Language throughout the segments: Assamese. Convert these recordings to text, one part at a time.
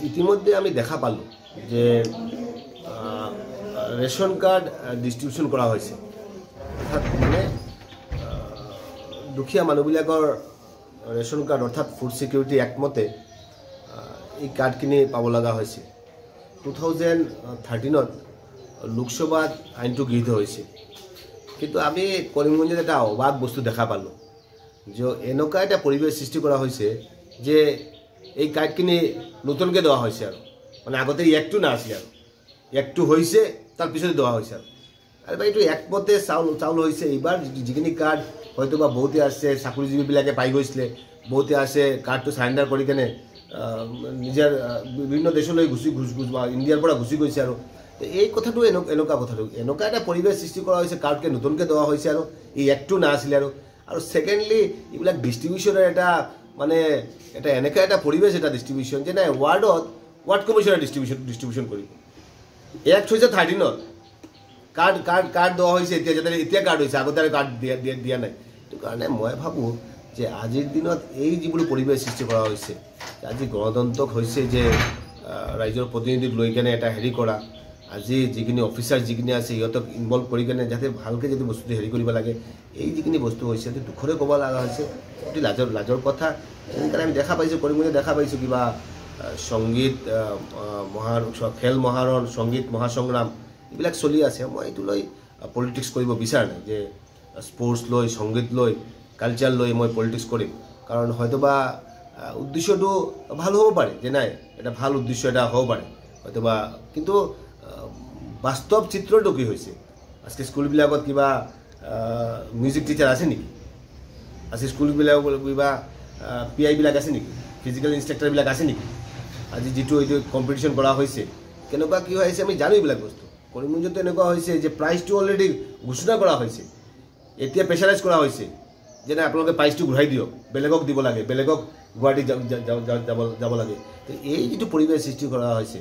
ইতিমধ্যে আমি দেখা পালোঁ যে ৰেশন কাৰ্ড ডিস্ট্ৰিবিউশন কৰা হৈছে অৰ্থাৎ মানে দুখীয়া মানুহবিলাকৰ ৰেশন কাৰ্ড অৰ্থাৎ ফুড সিকিউৰিটি এক্ট মতে এই কাৰ্ডখিনি পাব লগা হৈছে 2013ত লোকসভাত আইনটো গৃহীত হৈছে কিন্তু আমি কৰিমগঞ্জত এটা অবাক বস্তু দেখা পালোঁ যে এনেকুৱা এটা পৰিৱেশ সৃষ্টি কৰা হৈছে যে এই কাৰ্ডখিনি নতুনকৈ দেওয়া হৈছে আৰু মানে আগতে একটো নাছিল আৰু একটো হৈছে তাৰ পিছতে দেওয়া হৈছে আৰু এইটো একমতে চাউল হৈছে এইবাৰ যিখিনি কাৰ্ড হয়তো বা বহুতে আছে চাকৰিজীৱীবিলাকে পাই গৈছিলে বহুতে আছে কাৰ্ডটো সাৰেণ্ডাৰ কৰি কেনে নিজৰ বিভিন্ন দেশলৈ গুচি বা ইণ্ডিয়াৰ পৰা গুচি গৈছে আৰু এই কথাটো এনেকুৱা এটা পৰিৱেশ সৃষ্টি কৰা হৈছে কাৰ্ডকে নতুনকৈ দেওয়া হৈছে আৰু এই একটো নাছিল আৰু সেকেন্ডলি এইবিলাক ডিস্ট্ৰিবিউশনৰ এটা মানে এটা এনেকুৱা এটা পৰিৱেশ এটা ডিস্ট্ৰিবিউশন যে নাই ৱাৰ্ড কমিশনাৰ ডিস্ট্ৰিবিউশন কৰিব এক্ট হৈছে 13ত কাৰ্ড দেওয়া হৈছে এতিয়া কাৰ্ড হৈছে আগতে কাৰ্ড দিয়া নাই এইটো কাৰণে মই ভাবোঁ যে আজিৰ দিনত এই যিবোৰ পৰিৱেশ সৃষ্টি কৰা হৈছে আজি গণতন্ত্ৰক হৈছে যে ৰাইজৰ প্ৰতিনিধিক লৈ কেনে এটা হেৰি কৰা আজি যিখিনি অফিচাৰ যিখিনি আছে ইহঁতক ইনভলভ কৰি কেনে যাতে ভালকৈ যদি বস্তুটো হেৰি কৰিব লাগে এই যিখিনি বস্তু হৈছে সেইটো দুখৰে ক'ব লগা হৈছে অতি লাজৰ কথা সেইকাৰণে আমি দেখা পাইছোঁ কৰিমগঞ্জত দেখা পাইছোঁ কিবা সংগীত খেল মহাৰণ সংগীত মহাসংগ্ৰাম এইবিলাক চলি আছে মই এইটো লৈ পলিটিক্স কৰিব বিচাৰা নাই যে স্পৰ্টছ লৈ সংগীত লৈ কালচাৰ লৈ মই পলিটিক্স কৰিম কাৰণ হয়তোবা উদ্দেশ্যটো ভাল হ'ব পাৰে যে নাই এটা ভাল উদ্দেশ্য এটা হ'ব পাৰে হয়তোবা কিন্তু বাস্তৱ চিত্ৰটো কি হৈছে আজকে স্কুলবিলাকত কিবা মিউজিক টিচাৰ আছে নেকি আজি স্কুলবিলাকত কিবা পিআইবিলাক আছে নেকি ফিজিকেল ইনষ্ট্ৰাক্টৰবিলাক আছে নেকি আজি যিটো এইটো কম্পিটিশ্যন কৰা হৈছে কেনেকুৱা কি হৈছে আমি জানো এইবিলাক বস্তু কৰিমগঞ্জত এনেকুৱা হৈছে যে প্ৰাইজটো অলৰেডি ঘোষণা কৰা হৈছে এতিয়া প্ৰেছাৰাইজ কৰা হৈছে যে নাই আপোনালোকে প্ৰাইজটো ঘূৰাই দিয়ক বেলেগক দিব লাগে বেলেগক গুৱাহাটী যাব লাগে এই যিটো পৰিৱেশ সৃষ্টি কৰা হৈছে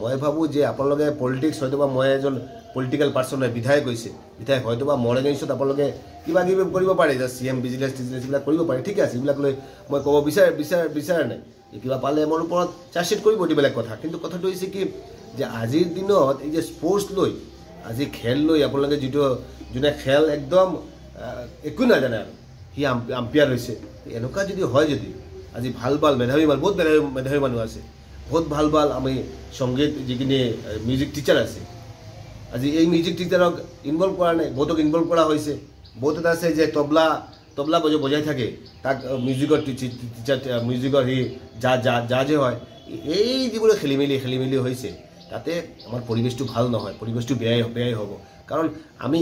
মই ভাবোঁ যে আপোনালোকে পলিটিক্স হয়তোবা মই এজন পলিটিকেল পাৰ্চন হয় বিধায়ক হৈছে বিধায়ক হয়তোবা মোৰ এগেইনষ্টত আপোনালোকে কিবা কিবি কৰিব পাৰে যে CM বিজিনেছ এইবিলাক কৰিব পাৰে ঠিক আছে এইবিলাক লৈ মই ক'ব বিচাৰা নাই কিবা পালে মোৰ ওপৰত চাৰ্জশ্বিট কৰিব দি বেলেগ কথা কিন্তু কথাটো হৈছে কি যে আজিৰ দিনত এই যে স্পৰ্টছ লৈ আজি খেল লৈ আপোনালোকে যোনে খেল একদম একো নাজানে আৰু সি আম্পায়াৰ হৈছে এনেকুৱা যদি হয় যদি আজি ভাল মেধাৱী মানুহ বহুত মেধাৱী মানুহ আছে বহুত ভাল আমি সংগীত যিখিনি মিউজিক টিচাৰ আছে আজি এই মিউজিক টিচাৰক ইনভলভ কৰা নাই বহুতক ইনভলভ কৰা হৈছে বহুত এটা আছে যে তবলা বজাই থাকে তাক মিউজিকৰ টিচাৰ মিউজিকৰ সি জাজে হয় এই যিবোৰ খেলি মেলি হৈছে তাতে আমাৰ পৰিৱেশটো ভাল নহয় পৰিৱেশটো বেয়াই হ'ব কাৰণ আমি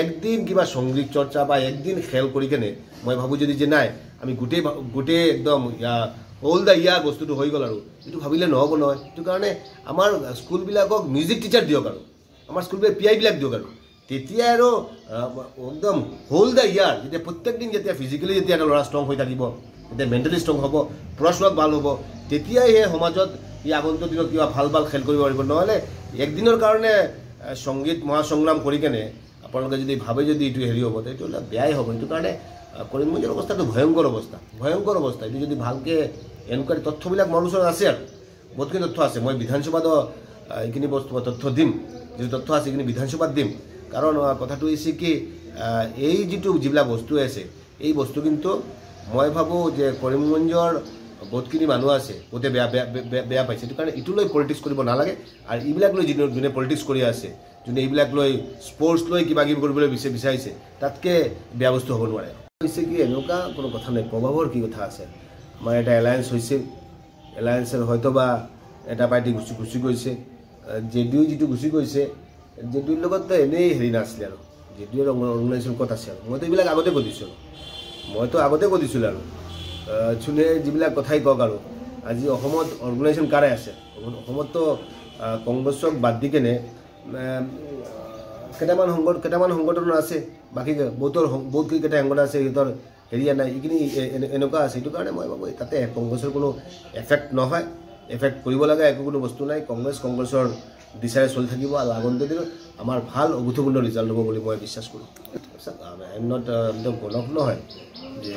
একদিন কিবা সংগীত চৰ্চা বা একদিন খেল কৰি কেনে মই ভাবোঁ যদি যে নাই আমি গোটেই একদম অল দ্য ইয়াৰ বস্তুটো হৈ গ'ল আৰু এইটো ভাবিলে নহ'ব নহয় সেইটো কাৰণে আমাৰ স্কুলবিলাকক মিউজিক টিচাৰ দিয়ক আৰু আমাৰ স্কুলবিলাক পিআইবিলাক দিয়ক আৰু তেতিয়া আৰু একদম হোল দ্য ইয়াৰ যেতিয়া প্ৰত্যেক দিন যেতিয়া ফিজিকেলি যেতিয়া এটা ল'ৰা ষ্ট্ৰং হৈ থাকিব তেতিয়া মেণ্টেলি ষ্ট্ৰং হ'ব পঢ়া-শুনাত ভাল হ'ব তেতিয়াই সেই সমাজত ই আগন্তুক দিনত কিবা ভাল খেল কৰিব পাৰিব নহ'লে একদিনৰ কাৰণে সংগীত মহাসংগ্ৰাম কৰি কেনে আপোনালোকে যদি ভাবে যদি এইটো হেৰি হ'ব এইটো বেয়াই হ'ব সেইটো কাৰণে কৰিমগঞ্জৰ অৱস্থাটো ভয়ংকৰ অৱস্থা এইটো যদি ভালকৈ এনেকুৱা তথ্যবিলাক মোৰ ওচৰত আছে আৰু বহুতখিনি তথ্য আছে মই বিধানসভাত এইখিনি বস্তু তথ্য দিম যিটো তথ্য আছে এইখিনি বিধানসভাত দিম কাৰণ কথাটো হৈছে কি এই যিবিলাক বস্তু আছে এই বস্তু কিন্তু মই ভাবোঁ যে কৰিমগঞ্জৰ বহুতখিনি মানুহ আছে বহুতে বেয়া পাইছে সেইটো কাৰণে এইটো লৈ পলিটিক্স কৰিব নালাগে আৰু এইবিলাক লৈ যোনে পলিটিক্স কৰি আছে যোনে এইবিলাক লৈ স্পৰ্টছ লৈ কিবা কিবি কৰিবলৈ বিচাৰিছে তাতকৈ বেয়া বস্তু হ'ব নোৱাৰে হৈছে কি এনেকুৱা কোনো কথা নাই প্ৰভাৱৰ কি কথা আছে আমাৰ এটা এলায়েন্স হৈছিল এলায়েন্সৰ হয়তোবা এটা পাৰ্টি গুচি গৈছে JDU যিটো গুচি গৈছে JDUৰ লগত এনেই হেৰি নাছিলে আৰু JDUৰ অৰ্গেনাইজেশ্যন ক'ত আছে আৰু মইতো এইবিলাক আগতে কৈ দিছিলোঁ আৰু যোনে যিবিলাক কথাই কওক আৰু আজি অসমত অৰ্গেনাইজেশ্যন কাৰে আছে অসমততো কংগ্ৰেছক বাদ দি কেনে কেইটামান সংগঠন আছে বাকী বহুতকেইটা সংগঠন আছে সিহঁতৰ হেৰিয়া নাই এইখিনি এনেকুৱা আছে সেইটো কাৰণে মই ভাবোঁ তাতে কংগ্ৰেছৰ কোনো এফেক্ট নহয় এফেক্ট কৰিব লগা একো কোনো বস্তু নাই কংগ্ৰেছৰ দিশাৰে চলি থাকিব আৰু আগন্তুক দিনত আমাৰ ভাল অভূতপূৰ্ণ ৰিজাল্ট হ'ব বুলি মই বিশ্বাস কৰোঁ আই এম নট একদম গণক নহয় যে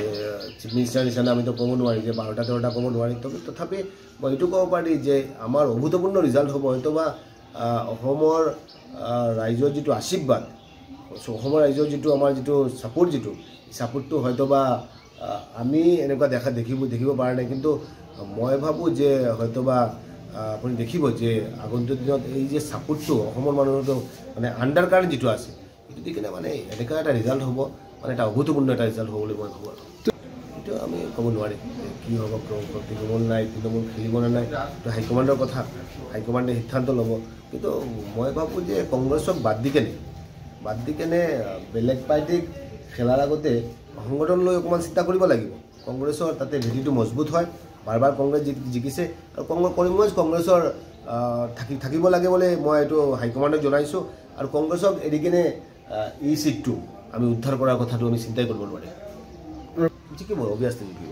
চিফ মিনিষ্টাৰ নিচিনা আমিতো ক'ব নোৱাৰি যে 12টা 13টা ক'ব নোৱাৰি তথাপি মই এইটো ক'ব পাৰি যে আমাৰ অভূতপূৰ্ণ ৰিজাল্ট হ'ব হয়তোবা অসমৰ ৰাইজৰ যিটো আশীৰ্বাদ অসমৰ ৰাইজৰ যিটো আমাৰ যিটো ছাপোৰ্টটো হয়তোবা আমি এনেকুৱা দেখিব পৰা নাই কিন্তু মই ভাবোঁ যে হয়তোবা আপুনি দেখিব যে আগন্তুক দিনত এই যে ছাপোৰ্টটো অসমৰ মানুহৰ মানে আণ্ডাৰ কাৰেণ্ট যিটো আছে সেইটো দি কিনে মানে এনেকুৱা এটা ৰিজাল্ট হ'ব মানে এটা অভূতপূৰ্ণ এটা ৰিজাল্ট হ'ব বুলি মই ভাবোঁ আৰু সেইটো আমি ক'ব নোৱাৰি কি হ'ব তৃণমূল নাই তৃণমূল খেলিব নে নাই এইটো হাইকমাণ্ডৰ কথা হাইকমাণ্ডে সিদ্ধান্ত ল'ব কিন্তু মই ভাবোঁ যে কংগ্ৰেছক বাদ দি কেনে বেলেগ পাৰ্টিক খেলাৰ আগতে সংগঠন লৈ অকণমান চিন্তা কৰিব লাগিব কংগ্ৰেছৰ তাতে ভেটিটো মজবুত হয় বাৰ কংগ্ৰেছ জিকিছে আৰু কৰিমগঞ্জ কংগ্ৰেছৰ থাকিব লাগে বুলি মই এইটো হাইকমাণ্ডক জনাইছোঁ আৰু কংগ্ৰেছক এৰি কিনে এই চিটটো আমি উদ্ধাৰ কৰাৰ কথাটো আমি চিন্তাই কৰিব নোৱাৰিম জিকিব অভিয়াছলি জিকিব